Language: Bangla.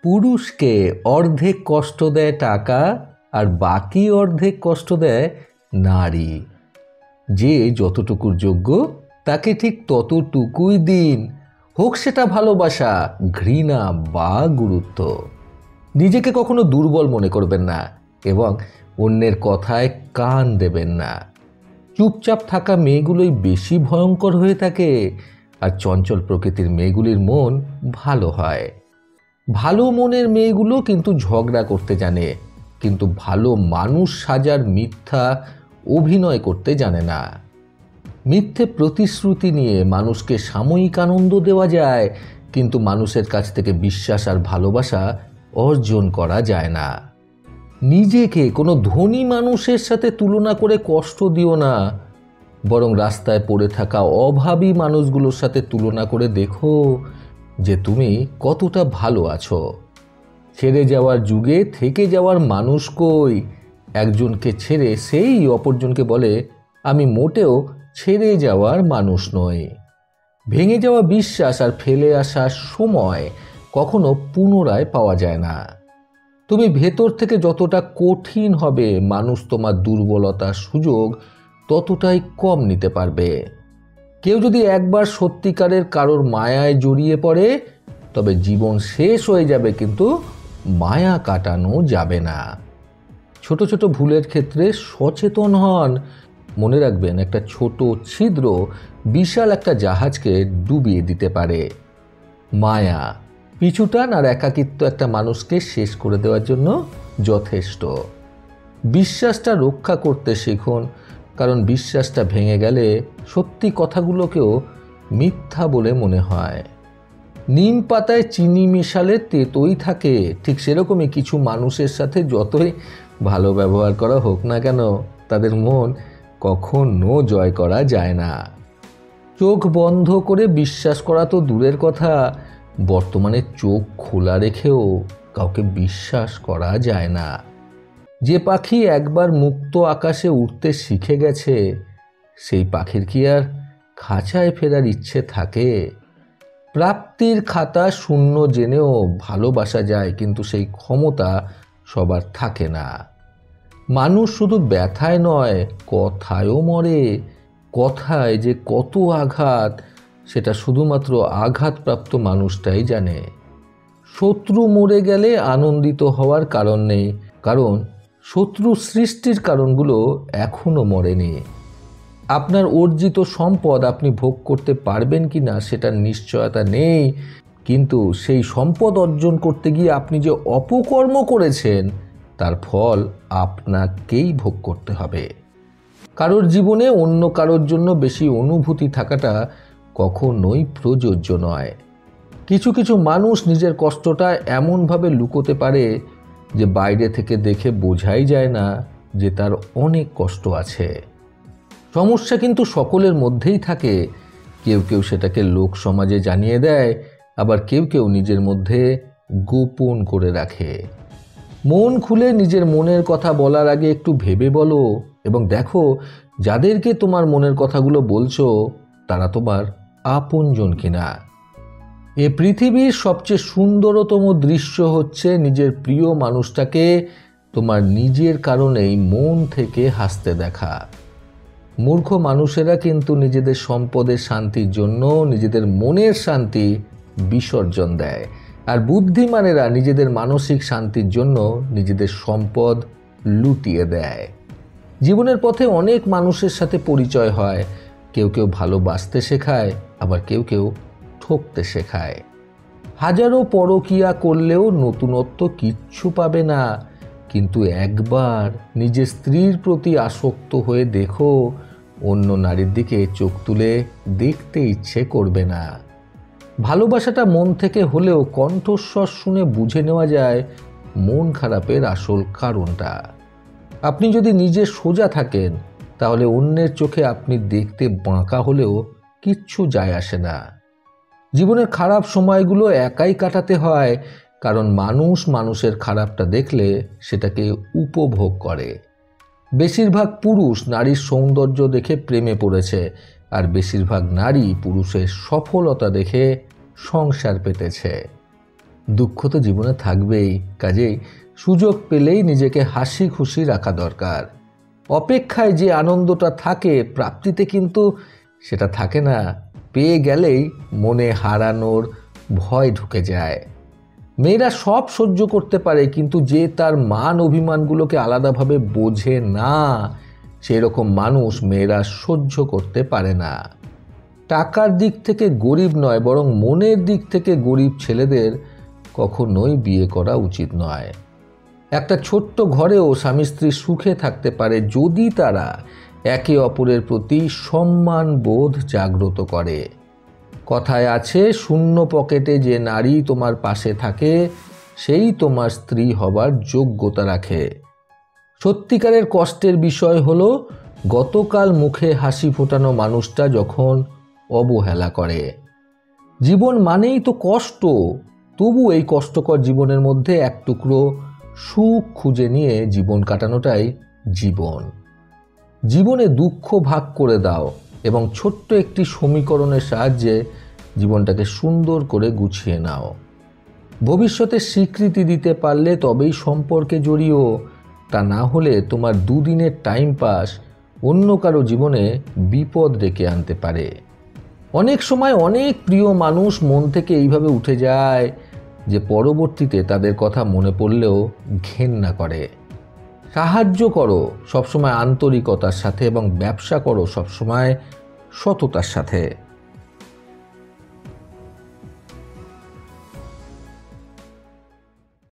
পুরুষকে অর্ধেক কষ্ট দেয় টাকা আর বাকি অর্ধেক কষ্ট দেয় নারী। যে যতটুকুর যোগ্য তাকে ঠিক ততটুকুই দিন, হোক সেটা ভালোবাসা, ঘৃণা বা গুরুত্ব। নিজেকে কখনো দুর্বল মনে করবেন না এবং অন্যের কথায় কান দেবেন না। চুপচাপ থাকা মেয়েগুলোই বেশি ভয়ঙ্কর হয়ে থাকে, আর চঞ্চল প্রকৃতির মেয়েগুলির মন ভালো হয়। ভালো মনের মেয়েগুলো কিন্তু ঝগড়া করতে জানে, কিন্তু ভালো মানুষ সাজার মিথ্যা অভিনয় করতে জানে না। মিথ্যে প্রতিশ্রুতি নিয়ে মানুষকে সাময়িক আনন্দ দেওয়া যায়, কিন্তু মানুষের কাছ থেকে বিশ্বাস আর ভালোবাসা অর্জন করা যায় না। নিজেকে কোনো ধনী মানুষের সাথে তুলনা করে কষ্ট দিও না, বরং রাস্তায় পড়ে থাকা অভাবী মানুষগুলোর সাথে তুলনা করে দেখো যে তুমি কতটা ভালো আছো। ছেড়ে যাওয়ার যুগে থেকে যাওয়ার মানুষ কই? একজনকে ছেড়ে সেই অপরজনকে বলে আমি মোটেও ছেড়ে যাওয়ার মানুষ নই। ভেঙে যাওয়া বিশ্বাস আর ফেলে আসা সময় কখনো পুনরায় পাওয়া যায় না। তুমি ভেতর থেকে যতটা কঠিন হবে, মানুষ তোমার দুর্বলতার সুযোগ ততটাই কম নিতে পারবে। কেউ যদি একবার সত্যিকারের কারোর মায়ায় জড়িয়ে পড়ে, তবে জীবন শেষ হয়ে যাবে, কিন্তু মায়া কাটানো যাবে না। ছোট ছোট ভুলের ক্ষেত্রে সচেতন হন। মনে রাখবেন, একটা ছোট ছিদ্র বিশাল একটা জাহাজকে ডুবিয়ে দিতে পারে। মায়া, পিছুটান আর একাকিত্ব একটা মানুষকে শেষ করে দেওয়ার জন্য যথেষ্ট। বিশ্বাসটা রক্ষা করতে শিখুন, কারণ বিশ্বাসটা ভেঙে গেলে সত্যি কথাগুলোকেও মিথ্যা বলে মনে হয়। নিম পাতায় চিনি মিশালে তেতোই থাকে, ঠিক সেরকমই কিছু মানুষের সাথে যতই ভালো ব্যবহার করা হোক না কেন, তাদের মন কখনো জয় করা যায় না। চোখ বন্ধ করে বিশ্বাস করা তো দূরের কথা, বর্তমানে চোখ খোলা রেখেও কাউকে বিশ্বাস করা যায় না। যে পাখি একবার মুক্ত আকাশে উঠতে শিখে গেছে, সেই পাখির কি আর খাঁচায় ফেরার ইচ্ছে থাকে? প্রাপ্তির খাতা শূন্য জেনেও ভালোবাসা যায়, কিন্তু সেই ক্ষমতা সবার থাকে না। মানুষ শুধু ব্যথায় নয়, কথায়ও মরে। কথায় যে কত আঘাত, সেটা শুধুমাত্র আঘাতপ্রাপ্ত মানুষটাই জানে। শত্রু মরে গেলে আনন্দিত হওয়ার কারণ নেই, কারণ শত্রু সৃষ্টির কারণগুলো এখনো মরেনি। আপনার অর্জিত সম্পদ আপনি ভোগ করতে পারবেন কি না সেটার নিশ্চয়তা নেই, কিন্তু সেই সম্পদ অর্জন করতে গিয়ে আপনি যে অপকর্ম করেছেন তার ফল আপনাকেই ভোগ করতে হবে। কারোর জীবনে অন্য কারোর জন্য বেশি অনুভূতি থাকাটা কখনোই প্রযোজ্য নয়। কিছু কিছু মানুষ নিজের কষ্টটা এমনভাবে লুকোতে পারে যে বাইরে থেকে দেখে বোঝাই যায় না যে তার অনেক কষ্ট আছে। সমস্যা কিন্তু সকলের মধ্যেই থাকে। কেউ কেউ সেটাকে লোক সমাজে জানিয়ে দেয়, আবার কেউ কেউ নিজের মধ্যে গোপন করে রাখে। মন খুলে নিজের মনের কথা বলার আগে একটু ভেবে বলো, এবং দেখো যাদেরকে তোমার মনের কথাগুলো বলছো তারা তোমার আপনজন কিনা। এ পৃথিবীর সবচেয়ে সুন্দরতম দৃশ্য হচ্ছে নিজের প্রিয় মানুষটাকে তোমার নিজের কারণেই মন থেকে হাসতে দেখা। মূর্খ মানুষেরা কিন্তু নিজেদের সম্পদের শান্তির জন্য নিজেদের মনের শান্তি বিসর্জন দেয়, আর বুদ্ধিমানেরা নিজেদের মানসিক শান্তির জন্য নিজেদের সম্পদ লুটিয়ে দেয়। জীবনের পথে অনেক মানুষের সাথে পরিচয় হয়। কেউ কেউ ভালোবাসতে শেখায়, আবার কেউ কেউ ঠকতে শেখায়। হাজারো পরকিয়া করলেও নতুনত্ব কিচ্ছু পাবে না, কিন্তু একবার নিজের স্ত্রীর প্রতি আসক্ত হয়ে দেখো, অন্য নারীর দিকে চোখ তুলে দেখতে ইচ্ছে করবে না। ভালোবাসাটা মন থেকে হলেও কণ্ঠস্বর শুনে বুঝে নেওয়া যায় মন খারাপের আসল কারণটা। আপনি যদি নিজে সোজা থাকেন, তাহলে অন্যের চোখে আপনি দেখতে বাঁকা হলেও কিচ্ছু যায় আসে না। জীবনের খারাপ সময়গুলো একাই কাটাতে হয়, কারণ মানুষ মানুষের খারাপটা দেখলে সেটাকে উপভোগ করে। বেশিরভাগ পুরুষ নারীর সৌন্দর্য দেখে প্রেমে পড়েছে, আর বেশিরভাগ নারী পুরুষের সফলতা দেখে সংসার পেতেছে। দুঃখ তো জীবনে থাকবেই, কাজেই সুযোগ পেলেই নিজেকে হাসি খুশি রাখা দরকার। অপেক্ষায় যে আনন্দটা থাকে, প্রাপ্তিতে কিন্তু সেটা থাকে না। পেয়ে গেলেই মনে হারানোর ভয় ঢুকে যায়। মেয়েরা সব সহ্য করতে পারে, কিন্তু যে তার মান অভিমানগুলোকে আলাদাভাবে বোঝে না, সেরকম মানুষ মেয়েরা সহ্য করতে পারে না। টাকার দিক থেকে গরিব নয়, বরং মনের দিক থেকে গরিব ছেলেদের কখনোই বিয়ে করা উচিত নয়। একটা ছোট্ট ঘরেও স্বামী স্ত্রী সুখে থাকতে পারে যদি তারা একে অপরের প্রতি সম্মান বোধ জাগ্রত করে। কথায় আছে, শূন্য পকেটে যে নারী তোমার পাশে থাকে সেই তোমার স্ত্রী হবার যোগ্যতা রাখে। সত্যিকারের কষ্টের বিষয় হলো গতকাল মুখে হাসি ফোটানো মানুষটা যখন অবহেলা করে। জীবন মানেই তো কষ্ট, তবু এই কষ্টকর জীবনের মধ্যে এক টুকরো সুখ খুঁজে নিয়ে জীবন কাটানোটাই জীবন। জীবনে দুঃখ ভাগ করে দাও এবং ছোট্ট একটি সমীকরণের সাহায্যে জীবনটাকে সুন্দর করে গুছিয়ে নাও। ভবিষ্যতে স্বীকৃতি দিতে পারলে তবেই সম্পর্কে জড়িও, তা না হলে তোমার দুদিনের টাইম পাস অন্য কারো জীবনে বিপদ ডেকে আনতে পারে। অনেক সময় অনেক প্রিয় মানুষ মন থেকে এইভাবে উঠে যায় যে পরবর্তীতে তাদের কথা মনে পড়লেও ঘেন্না করে। সাহায্য করো সবসময় আন্তরিকতার সাথে এবং ব্যবসা করো সবসময় সততার সাথে।